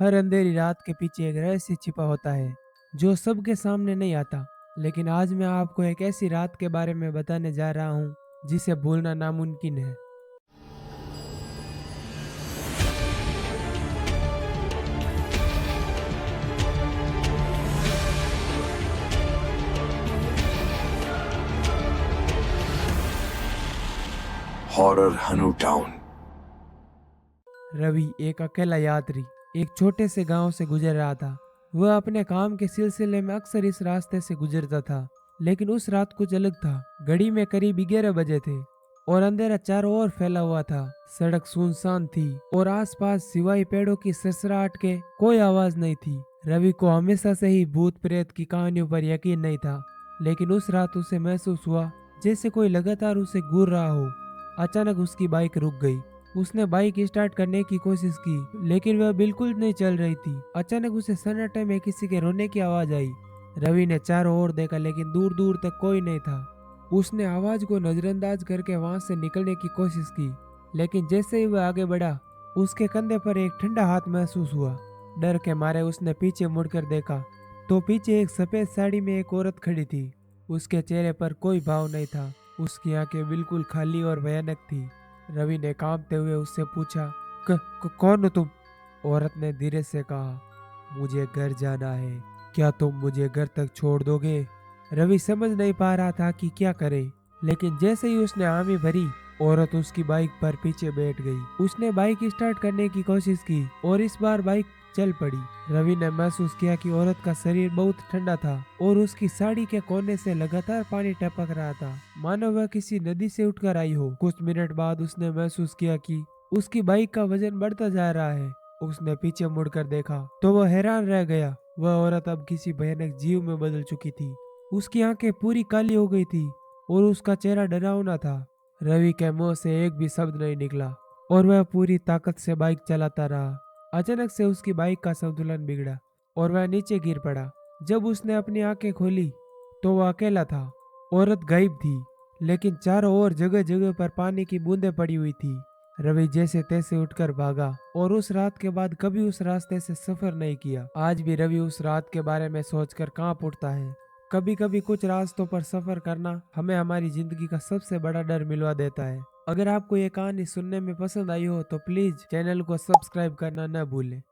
हर अंधेरी रात के पीछे एक रहस्य छिपा होता है जो सबके सामने नहीं आता। लेकिन आज मैं आपको एक ऐसी रात के बारे में बताने जा रहा हूँ जिसे भूलना नामुमकिन है। हॉरर हनु टाउन। रवि एक अकेला यात्री एक छोटे से गांव से गुजर रहा था। वह अपने काम के सिलसिले में अक्सर इस रास्ते से गुजरता था। लेकिन उस रात कुछ अलग था। घड़ी में करीब 11 बजे थे और अंधेरा चारों ओर फैला हुआ था। सड़क सुनसान थी और आसपास सिवाय पेड़ों की सरसराहट के कोई आवाज नहीं थी। रवि को हमेशा से ही भूत प्रेत की कहानियों पर यकीन नहीं था, लेकिन उस रात उसे महसूस हुआ जैसे कोई लगातार उसे घूर रहा हो। अचानक उसकी बाइक रुक गई। उसने बाइक स्टार्ट करने की कोशिश की, लेकिन वह बिल्कुल नहीं चल रही थी। अचानक उसे सन्नाटे में किसी के रोने की आवाज आई। रवि ने चारों ओर देखा, लेकिन दूर दूर तक कोई नहीं था। उसने आवाज को नजरअंदाज करके वहां से निकलने की कोशिश की, लेकिन जैसे ही वह आगे बढ़ा, उसके कंधे पर एक ठंडा हाथ महसूस हुआ। डर के मारे उसने पीछे मुड़कर देखा तो पीछे एक सफेद साड़ी में एक औरत खड़ी थी। उसके चेहरे पर कोई भाव नहीं था। उसकी आंखें बिल्कुल खाली और भयानक थी। रवि ने कांपते हुए उससे पूछा, कौन हो तुम?" औरत ने धीरे से कहा, "मुझे घर जाना है। क्या तुम मुझे घर तक छोड़ दोगे?" रवि समझ नहीं पा रहा था कि क्या करे, लेकिन जैसे ही उसने हामी भरी, औरत उसकी बाइक पर पीछे बैठ गई। उसने बाइक स्टार्ट करने की कोशिश की और इस बार बाइक चल पड़ी। रवि ने महसूस किया कि औरत का शरीर बहुत ठंडा था और उसकी साड़ी के कोने से लगातार पानी टपक रहा था, मानो वह किसी नदी से उठकर आई हो। कुछ मिनट बाद उसने महसूस किया कि उसकी बाइक का वजन बढ़ता जा रहा है। उसने पीछे मुड़कर देखा तो वह हैरान रह गया। वह औरत अब किसी भयानक जीव में बदल चुकी थी। उसकी आंखें पूरी काली हो गई थी और उसका चेहरा डरावना था। रवि के मुंह से एक भी शब्द नहीं निकला और वह पूरी ताकत से बाइक चलाता रहा। अचानक से उसकी बाइक का संतुलन बिगड़ा और वह नीचे गिर पड़ा। जब उसने अपनी आंखें खोली तो वह अकेला था। औरत गायब थी, लेकिन चारों ओर जगह जगह पर पानी की बूंदें पड़ी हुई थी। रवि जैसे तैसे उठकर भागा और उस रात के बाद कभी उस रास्ते से सफर नहीं किया। आज भी रवि उस रात के बारे में सोचकर कांप उठता है। कभी कभी कुछ रास्तों पर सफर करना हमें हमारी जिंदगी का सबसे बड़ा डर मिलवा देता है। अगर आपको ये कहानी सुनने में पसंद आई हो तो प्लीज चैनल को सब्सक्राइब करना न भूलें।